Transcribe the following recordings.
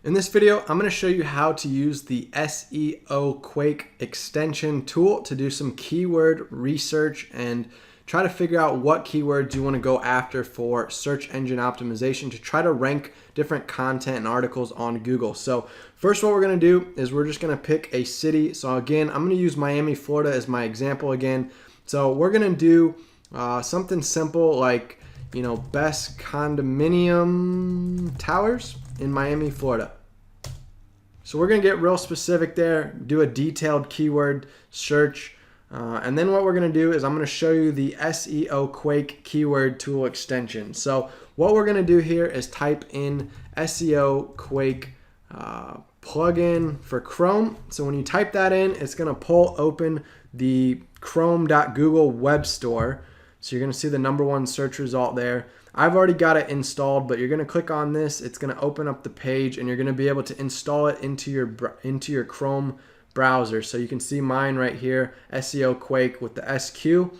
In this video, I'm going to show you how to use the SEOQuake extension tool to do some keyword research and try to figure out what keywords you want to go after for search engine optimization to try to rank different content and articles on Google. So first, what we're going to do is we're just going to pick a city. So again, I'm going to use Miami, Florida as my example again. So we're going to do something simple like, best condominium towers in Miami, Florida. So we're going to get real specific there, do a detailed keyword search. And then what we're going to do is I'm going to show you the SEOQuake keyword tool extension. So what we're going to do here is type in SEOQuake plugin for Chrome. So when you type that in, it's going to pull open the chrome.google web store. So you're going to see the #1 search result there. I've already got it installed, but you're going to click on this. It's going to open up the page and you're going to be able to install it into your Chrome browser. So you can see mine right here, SEOQuake with the SQ.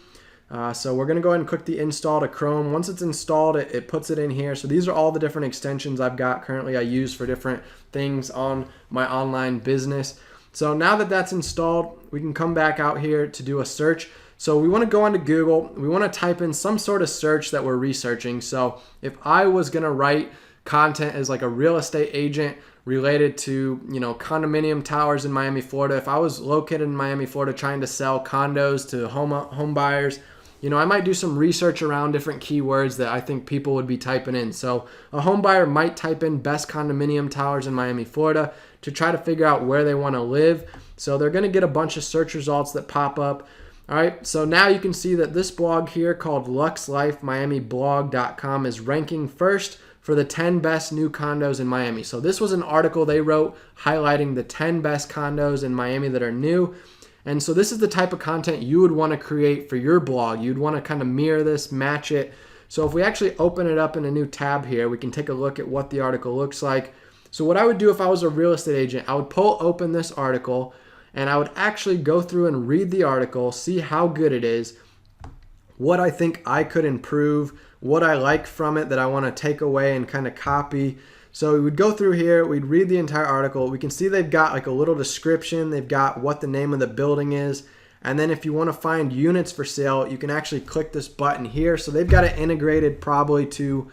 So we're going to go ahead and click the install to Chrome. Once it's installed, it puts it in here. So these are all the different extensions I've got currently I use for different things on my online business. So now that that's installed, we can come back out here to do a search. So we want to go onto Google. We want to type in some sort of search that we're researching. So if I was going to write content as like a real estate agent related to, condominium towers in Miami, Florida, if I was located in Miami, Florida, trying to sell condos to home buyers, I might do some research around different keywords that I think people would be typing in. So a home buyer might type in best condominium towers in Miami, Florida to try to figure out where they want to live. So they're going to get a bunch of search results that pop up. All right, so now you can see that this blog here called luxlifemiamiblog.com is ranking first for the 10 best new condos in Miami. So this was an article they wrote highlighting the 10 best condos in Miami that are new. And so this is the type of content you would want to create for your blog. You'd want to kind of mirror this, match it. So if we actually open it up in a new tab here, we can take a look at what the article looks like. So what I would do if I was a real estate agent, I would pull open this article and I would actually go through and read the article, see how good it is, what I think I could improve, what I like from it that I want to take away and kind of copy. So we would go through here, we'd read the entire article. We can see they've got like a little description. They've got what the name of the building is. And then if you want to find units for sale, you can actually click this button here. So they've got it integrated probably to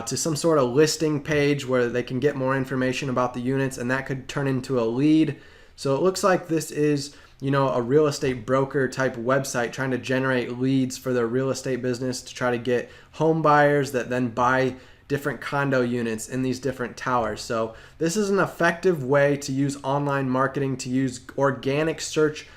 some sort of listing page where they can get more information about the units, and that could turn into a lead. So it looks like this is, a real estate broker type website trying to generate leads for their real estate business to try to get home buyers that then buy different condo units in these different towers. So this is an effective way to use online marketing, to use organic search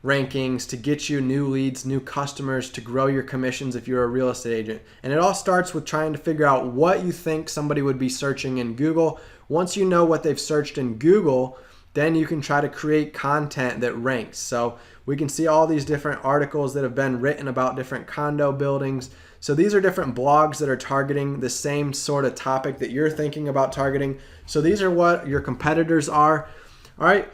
rankings to get you new leads, new customers, to grow your commissions if you're a real estate agent. And it all starts with trying to figure out what you think somebody would be searching in Google. Once you know what they've searched in Google, then you can try to create content that ranks. So we can see all these different articles that have been written about different condo buildings. So these are different blogs that are targeting the same sort of topic that you're thinking about targeting. So these are what your competitors are. All right.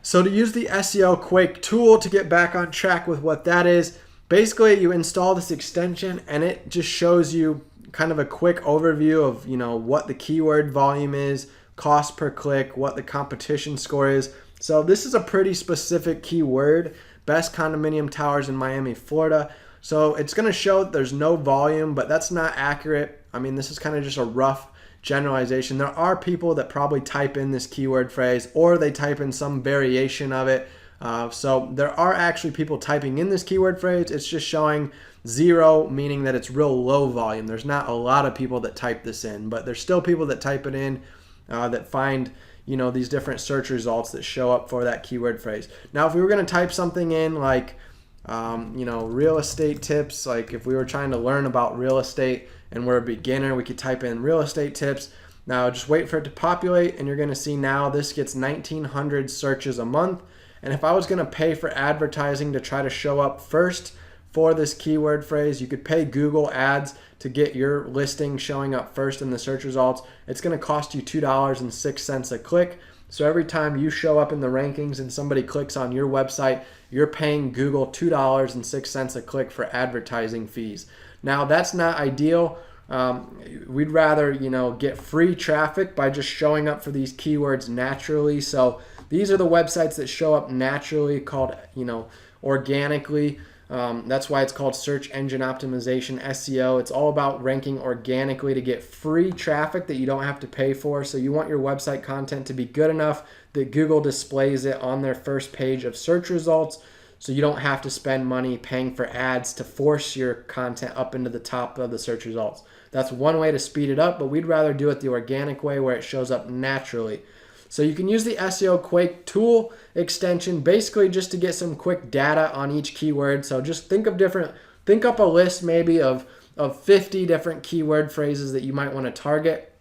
So to use the SEOQuake tool, to get back on track with what that is, basically you install this extension and it just shows you kind of a quick overview of, what the keyword volume is, cost per click, what the competition score is. So this is a pretty specific keyword, best condominium towers in Miami, Florida. So it's going to show that there's no volume, but that's not accurate. I mean, this is kind of just a rough generalization. There are people that probably type in this keyword phrase or they type in some variation of it. So there are actually people typing in this keyword phrase. It's just showing 0, meaning that it's real low volume. There's not a lot of people that type this in, but there's still people that type it in. That find these different search results that show up for that keyword phrase. Now if we were going to type something in like real estate tips, like if we were trying to learn about real estate and we're a beginner, we could type in real estate tips. Now just wait for it to populate and you're going to see now this gets 1,900 searches a month. And if I was going to pay for advertising to try to show up first for this keyword phrase, you could pay Google ads to get your listing showing up first in the search results. It's going to cost you $2.06 a click. So every time you show up in the rankings and somebody clicks on your website, you're paying Google $2.06 a click for advertising fees. Now that's not ideal. We'd rather, get free traffic by just showing up for these keywords naturally. So these are the websites that show up naturally, called, organically. That's why it's called search engine optimization, SEO. It's all about ranking organically to get free traffic that you don't have to pay for. So you want your website content to be good enough that Google displays it on their first page of search results, so you don't have to spend money paying for ads to force your content up into the top of the search results. That's one way to speed it up, but we'd rather do it the organic way where it shows up naturally. So you can use the SEOQuake tool extension basically just to get some quick data on each keyword. So just think up a list maybe of 50 different keyword phrases that you might want to target.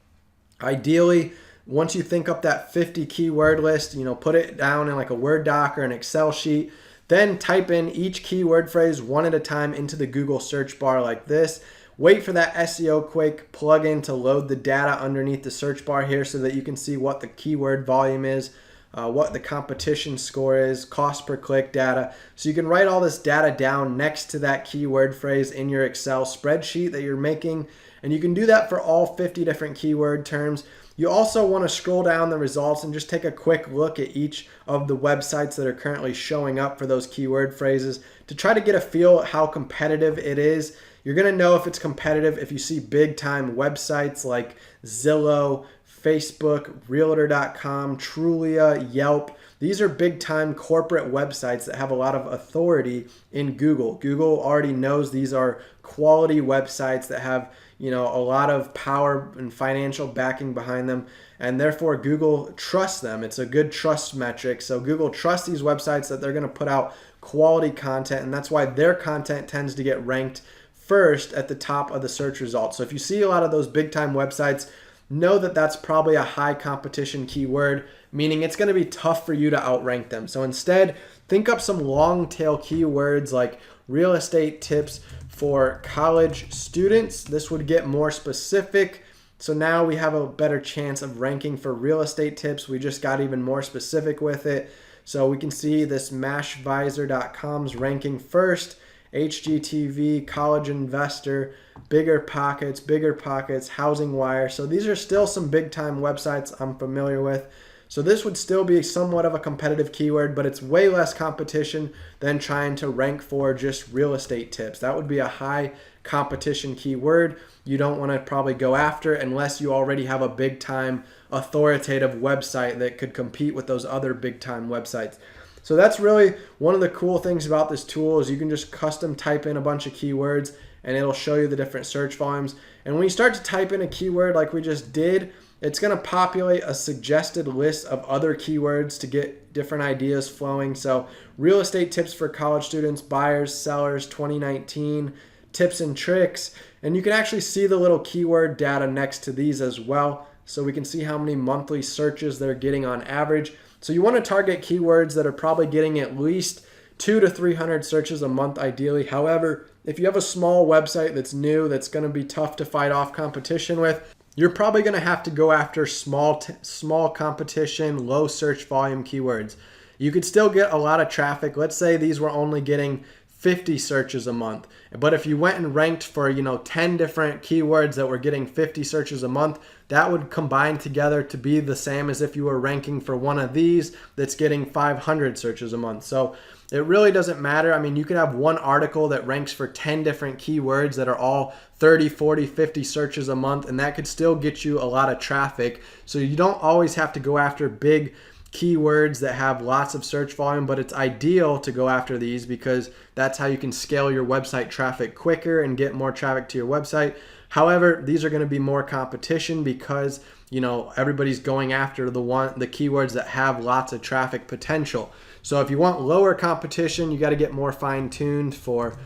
Ideally, once you think up that 50 keyword list, put it down in like a Word doc or an Excel sheet. Then type in each keyword phrase one at a time into the Google search bar like this. Wait for that SEOQuake plugin to load the data underneath the search bar here so that you can see what the keyword volume is, what the competition score is, cost per click data. So you can write all this data down next to that keyword phrase in your Excel spreadsheet that you're making. And you can do that for all 50 different keyword terms. You also want to scroll down the results and just take a quick look at each of the websites that are currently showing up for those keyword phrases to try to get a feel at how competitive it is. You're going to know if it's competitive if you see big time websites like Zillow, Facebook, Realtor.com, Trulia, Yelp. These are big time corporate websites that have a lot of authority in Google. Google already knows these are quality websites that have a lot of power and financial backing behind them, and therefore Google trusts them. It's a good trust metric. So Google trusts these websites that they're going to put out quality content, and that's why their content tends to get ranked first at the top of the search results. So if you see a lot of those big time websites, know that that's probably a high competition keyword, meaning it's going to be tough for you to outrank them. So instead, think up some long tail keywords like real estate tips for college students. This would get more specific. So now we have a better chance of ranking for real estate tips. We just got even more specific with it. So we can see this Mashvisor.com's ranking first, HGTV, College Investor, Bigger Pockets, Housing Wire. So these are still some big time websites I'm familiar with. So this would still be somewhat of a competitive keyword, but it's way less competition than trying to rank for just real estate tips. That would be a high competition keyword you don't want to probably go after unless you already have a big time authoritative website that could compete with those other big time websites. So that's really one of the cool things about this tool is you can just custom type in a bunch of keywords and it'll show you the different search volumes. And when you start to type in a keyword like we just did, it's going to populate a suggested list of other keywords to get different ideas flowing. So real estate tips for college students, buyers, sellers, 2019, tips and tricks. And you can actually see the little keyword data next to these as well. So we can see how many monthly searches they're getting on average. So you want to target keywords that are probably getting at least 200 to 300 searches a month ideally. However, if you have a small website that's new, that's going to be tough to fight off competition with, you're probably going to have to go after small competition, low search volume keywords. You could still get a lot of traffic. Let's say these were only getting 50 searches a month. But if you went and ranked for, 10 different keywords that were getting 50 searches a month, that would combine together to be the same as if you were ranking for one of these that's getting 500 searches a month. So it really doesn't matter. I mean, you could have one article that ranks for 10 different keywords that are all 30, 40, 50 searches a month, and that could still get you a lot of traffic. So you don't always have to go after big keywords that have lots of search volume, but it's ideal to go after these because that's how you can scale your website traffic quicker and get more traffic to your website. However, these are going to be more competition because everybody's going after the keywords that have lots of traffic potential. So if you want lower competition, you got to get more fine-tuned for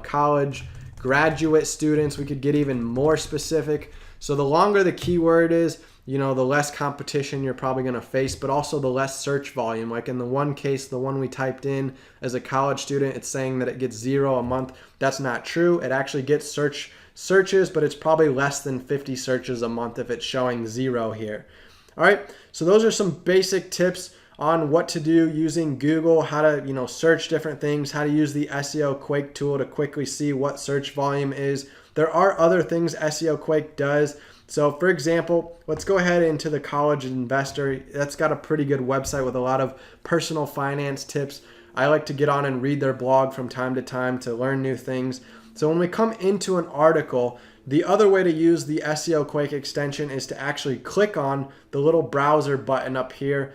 college graduate students. We could get even more specific. So the longer the keyword is, the less competition you're probably going to face, but also the less search volume. Like in the one case, the one we typed in as a college student, it's saying that it gets 0 a month. That's not true. It actually gets searches, but it's probably less than 50 searches a month if it's showing 0 here. All right, so those are some basic tips on what to do using Google, how to search different things, how to use the SEOQuake tool to quickly see what search volume is there are other things SEOQuake does. So for example, let's go ahead into the College Investor. That's got a pretty good website with a lot of personal finance tips. I like to get on and read their blog from time to time to learn new things. So when we come into an article, the other way to use the SEOQuake extension is to actually click on the little browser button up here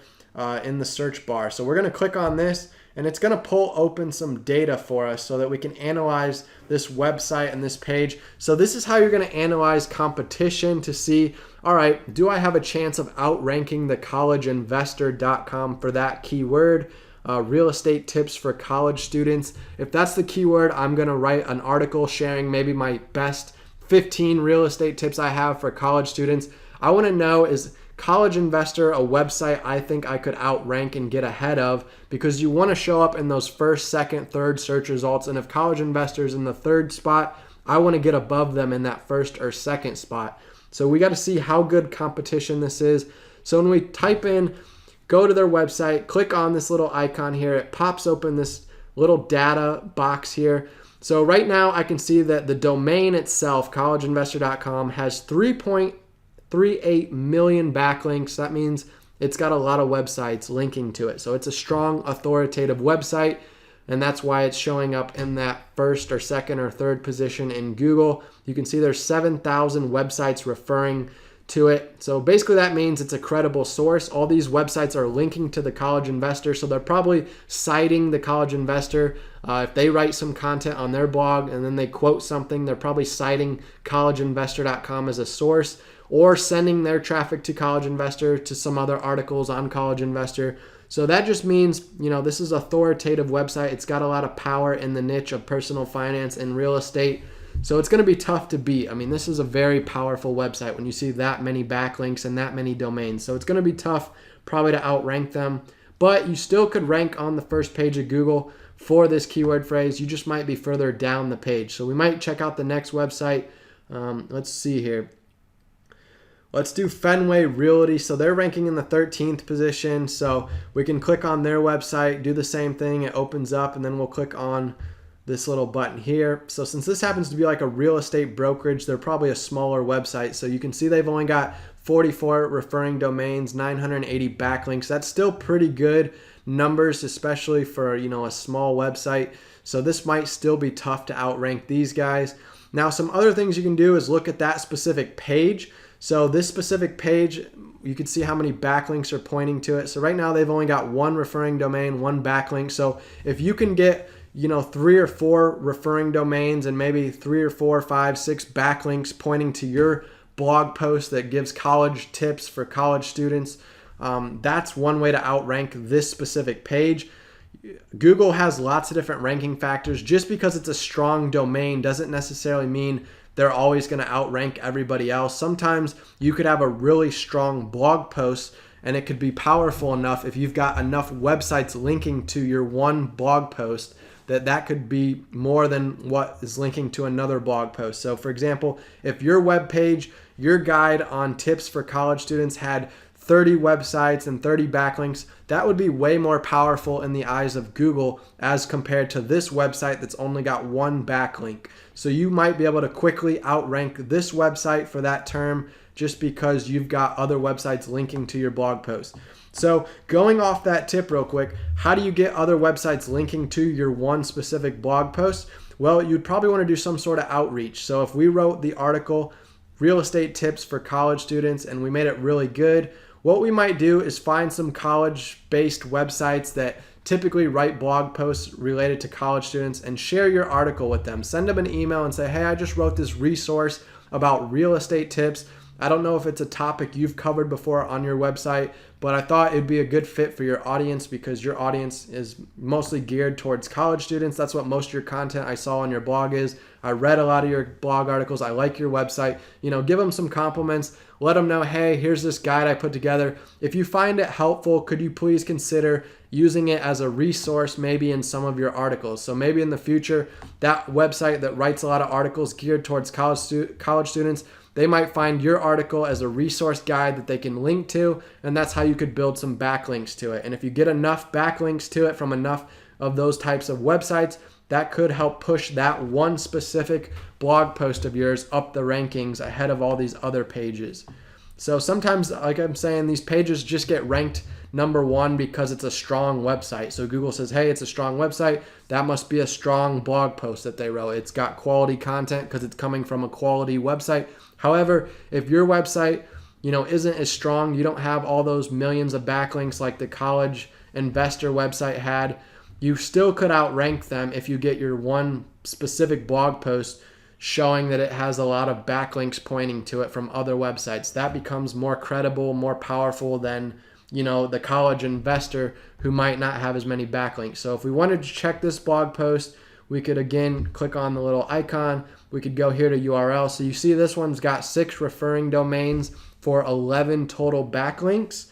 in the search bar. So we're going to click on this, and it's going to pull open some data for us so that we can analyze this website and this page. So this is how you're going to analyze competition to see, all right, do I have a chance of outranking the collegeinvestor.com for that keyword? Real estate tips for college students. If that's the keyword, I'm going to write an article sharing maybe my best 15 real estate tips I have for college students. I want to know, is College Investor a website I think I could outrank and get ahead of? Because you want to show up in those first, second, third search results. And if College Investor is in the third spot, I want to get above them in that first or second spot. So we got to see how good competition this is. So when we type in, go to their website, click on this little icon here, it pops open this little data box here. So right now I can see that the domain itself, collegeinvestor.com, has 3.38 million backlinks. That means it's got a lot of websites linking to it. So it's a strong, authoritative website, and that's why it's showing up in that first or second or third position in Google. You can see there's 7,000 websites referring to it. So basically that means it's a credible source. All these websites are linking to the College Investor, so they're probably citing the College Investor. If they write some content on their blog and then they quote something, they're probably citing collegeinvestor.com as a source, or sending their traffic to College Investor to some other articles on College Investor. So that just means, this is an authoritative website. It's got a lot of power in the niche of personal finance and real estate. So it's going to be tough to beat. I mean, this is a very powerful website when you see that many backlinks and that many domains. So it's going to be tough probably to outrank them. But you still could rank on the first page of Google for this keyword phrase. You just might be further down the page. So we might check out the next website. Let's see here. Let's do Fenway Realty. So they're ranking in the 13th position. So we can click on their website, do the same thing. It opens up, and then we'll click on this little button here. So since this happens to be like a real estate brokerage, they're probably a smaller website. So you can see they've only got 44 referring domains, 980 backlinks. That's still pretty good numbers, especially for, a small website. So this might still be tough to outrank these guys. Now, some other things you can do is look at that specific page. So this specific page, you can see how many backlinks are pointing to it. So right now they've only got one referring domain, one backlink. So if you can get 3 or 4 referring domains and maybe 3 or 4, 5, 6 backlinks pointing to your blog post that gives college tips for college students, that's one way to outrank this specific page. Google has lots of different ranking factors. Just because it's a strong domain doesn't necessarily mean they're always going to outrank everybody else. Sometimes you could have a really strong blog post and it could be powerful enough if you've got enough websites linking to your one blog post that could be more than what is linking to another blog post. So for example, if your web page, your guide on tips for college students had 30 websites and 30 backlinks, that would be way more powerful in the eyes of Google as compared to this website that's only got one backlink. So you might be able to quickly outrank this website for that term just because you've got other websites linking to your blog post. So going off that tip real quick, how do you get other websites linking to your one specific blog post? Well, you'd probably want to do some sort of outreach. So if we wrote the article, Real Estate Tips for College Students, and we made it really good, what we might do is find some college-based websites that typically write blog posts related to college students and share your article with them. Send them an email and say, hey, I just wrote this resource about real estate tips. I don't know if it's a topic you've covered before on your website, but I thought it'd be a good fit for your audience because your audience is mostly geared towards college students. That's what most of your content I saw on your blog is. I read a lot of your blog articles. I like your website. Give them some compliments. Let them know, hey, here's this guide I put together. If you find it helpful, could you please consider using it as a resource maybe in some of your articles? So maybe in the future, that website that writes a lot of articles geared towards college students, they might find your article as a resource guide that they can link to, and that's how you could build some backlinks to it. And if you get enough backlinks to it from enough of those types of websites, that could help push that one specific blog post of yours up the rankings ahead of all these other pages. So sometimes, like I'm saying, these pages just get ranked number one because it's a strong website. So Google says, hey, it's a strong website. That must be a strong blog post that they wrote. It's got quality content because it's coming from a quality website. However, if your website, isn't as strong, you don't have all those millions of backlinks like the college investor website had, you still could outrank them if you get your one specific blog post showing that it has a lot of backlinks pointing to it from other websites. That becomes more credible, more powerful than, the college investor who might not have as many backlinks. So if we wanted to check this blog post, we could again click on the little icon. We could go here to URL. So you see this one's got 6 referring domains for 11 total backlinks.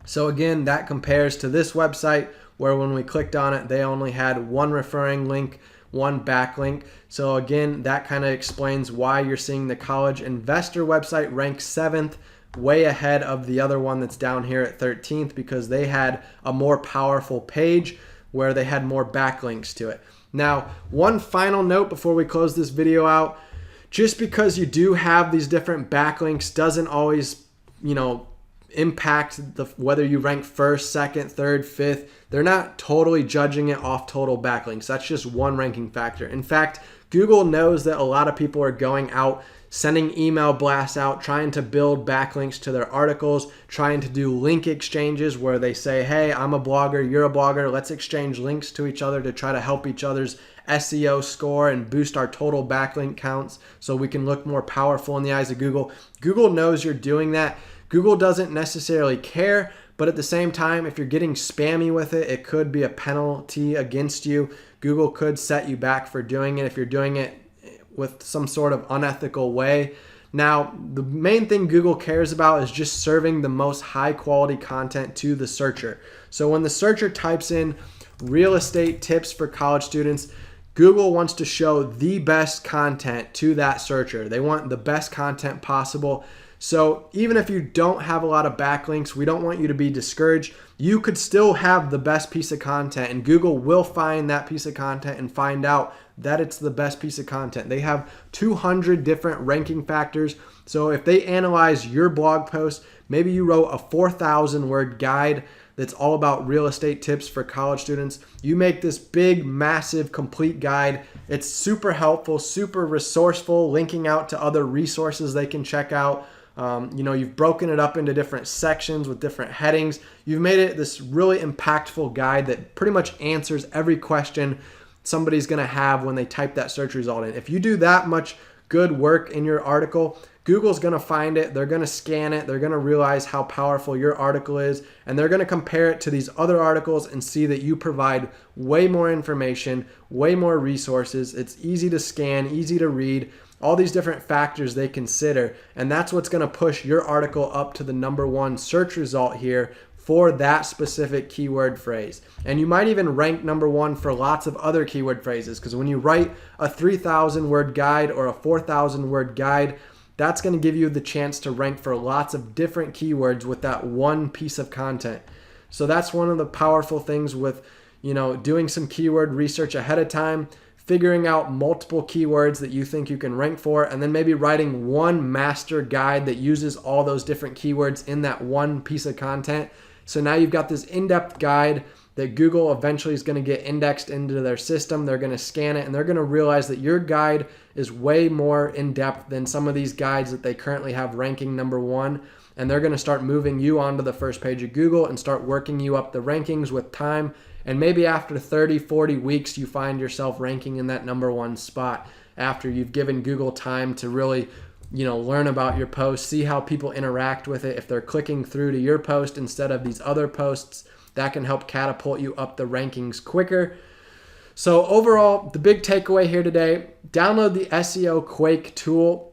So again, that compares to this website where when we clicked on it, they only had 1 referring link, 1 backlink. So again, that kind of explains why you're seeing the college investor website rank 7th, way ahead of the other one that's down here at 13th, because they had a more powerful page where they had more backlinks to it. Now, one final note before we close this video out, just because you do have these different backlinks doesn't always, impact whether you rank 1st, 2nd, 3rd, 5th. They're not totally judging it off total backlinks. That's just one ranking factor. In fact, Google knows that a lot of people are going out, sending email blasts out, trying to build backlinks to their articles, trying to do link exchanges where they say, hey, I'm a blogger, you're a blogger, let's exchange links to each other to try to help each other's SEO score and boost our total backlink counts so we can look more powerful in the eyes of Google. Google knows you're doing that. Google doesn't necessarily care, but at the same time, if you're getting spammy with it, it could be a penalty against you. Google could set you back for doing it if you're doing it with some sort of unethical way. Now, the main thing Google cares about is just serving the most high quality content to the searcher. So when the searcher types in real estate tips for college students, Google wants to show the best content to that searcher. They want the best content possible. So even if you don't have a lot of backlinks, we don't want you to be discouraged. You could still have the best piece of content, and Google will find that piece of content and find out that it's the best piece of content. They have 200 different ranking factors. So if they analyze your blog post, maybe you wrote a 4,000 word guide that's all about real estate tips for college students. You make this big, massive, complete guide. It's super helpful, super resourceful, linking out to other resources they can check out. You've broken it up into different sections with different headings. You've made it this really impactful guide that pretty much answers every question somebody's going to have when they type that search result in. If you do that much good work in your article, Google's going to find it, they're going to scan it, they're going to realize how powerful your article is, and they're going to compare it to these other articles and see that you provide way more information, way more resources. It's easy to scan, easy to read, all these different factors they consider, and that's what's going to push your article up to the #1 search result here for that specific keyword phrase. And you might even rank #1 for lots of other keyword phrases, because when you write a 3,000 word guide or a 4,000 word guide, that's going to give you the chance to rank for lots of different keywords with that one piece of content. So that's one of the powerful things with, doing some keyword research ahead of time, figuring out multiple keywords that you think you can rank for, and then maybe writing one master guide that uses all those different keywords in that one piece of content. So now you've got this in-depth guide that Google eventually is going to get indexed into their system. They're going to scan it, and they're going to realize that your guide is way more in-depth than some of these guides that they currently have ranking #1. And they're going to start moving you onto the first page of Google and start working you up the rankings with time. And maybe after 30, 40 weeks, you find yourself ranking in that #1 spot after you've given Google time to really learn about your post, see how people interact with it. If they're clicking through to your post instead of these other posts, that can help catapult you up the rankings quicker. So overall, the big takeaway here today, download the SEOQuake tool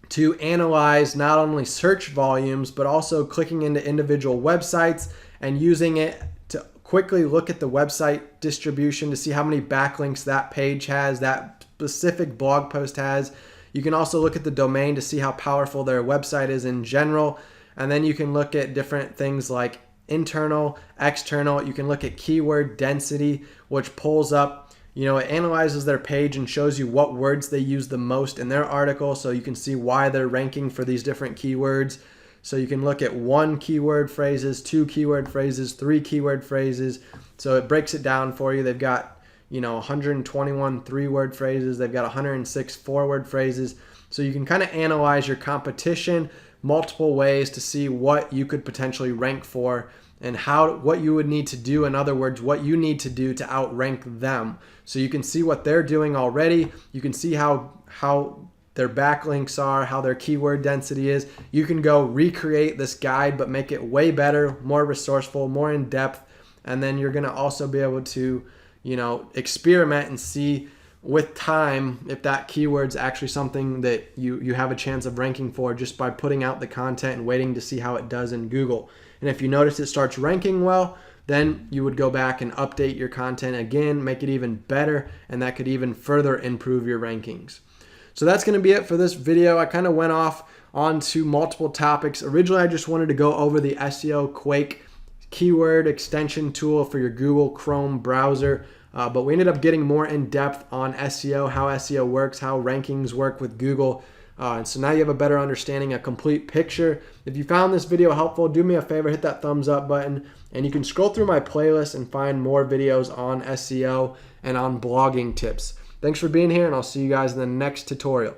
to analyze not only search volumes, but also clicking into individual websites and using it to quickly look at the website distribution to see how many backlinks that page has, that specific blog post has. You can also look at the domain to see how powerful their website is in general. And then you can look at different things like internal, external. You can look at keyword density, which pulls up You know, it analyzes their page and shows you what words they use the most in their article, so you can see why they're ranking for these different keywords. So you can look at 1 keyword phrases, 2 keyword phrases, 3 keyword phrases. So it breaks it down for you. They've got, you know, 121 3-word phrases. They've got 106 4-word phrases. So you can kind of analyze your competition multiple ways to see what you could potentially rank for and what you would need to do. In other words, what you need to do to outrank them. So you can see what they're doing already. You can see how their backlinks are, how their keyword density is. You can go recreate this guide, but make it way better, more resourceful, more in depth. And then you're going to also be able to, you know, experiment and see with time if that keyword's actually something that you have a chance of ranking for just by putting out the content and waiting to see how it does in Google. And if you notice it starts ranking well, then you would go back and update your content again, make it even better, and that could even further improve your rankings. So that's going to be it for this video. I kind of went off onto multiple topics. Originally, I just wanted to go over the SEOQuake keyword extension tool for your Google Chrome browser, but we ended up getting more in depth on SEO, how SEO works, how rankings work with Google. And so now you have a better understanding, a complete picture. If you found this video helpful, do me a favor, hit that thumbs up button, and you can scroll through my playlist and find more videos on SEO and on blogging tips. Thanks for being here, and I'll see you guys in the next tutorial.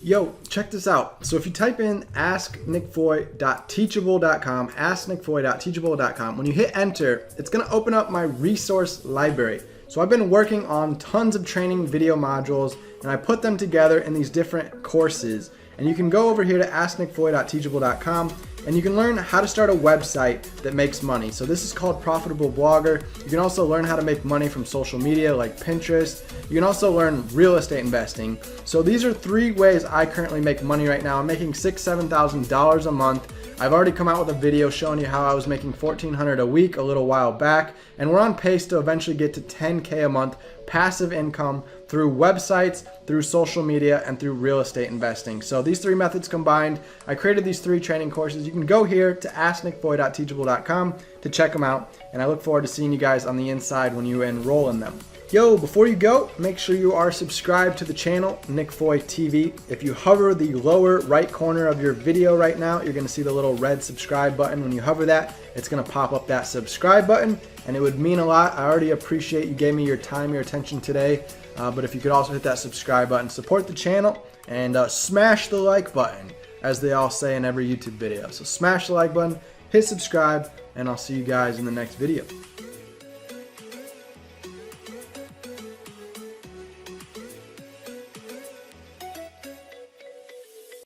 Yo, check this out. So if you type in asknickfoy.teachable.com, asknickfoy.teachable.com, when you hit enter, it's going to open up my resource library. So I've been working on tons of training video modules, and I put them together in these different courses. And you can go over here to asknickfoy.teachable.com, and you can learn how to start a website that makes money. So this is called Profitable Blogger. You can also learn how to make money from social media like Pinterest. You can also learn real estate investing. So these are 3 ways I currently make money right now. I'm making $6,000 to $7,000 a month. I've already come out with a video showing you how I was making $1,400 a week a little while back, and we're on pace to eventually get to $10K a month passive income through websites, through social media, and through real estate investing. So these 3 methods combined, I created these 3 training courses. You can go here to asknickfoy.teachable.com to check them out, and I look forward to seeing you guys on the inside when you enroll in them. Yo, before you go, make sure you are subscribed to the channel, Nick Foy TV. If you hover the lower right corner of your video right now, you're gonna see the little red subscribe button. When you hover that, it's gonna pop up that subscribe button, and it would mean a lot. I already appreciate you gave me your time, your attention today, but if you could also hit that subscribe button, support the channel, and smash the like button, as they all say in every YouTube video. So smash the like button, hit subscribe, and I'll see you guys in the next video.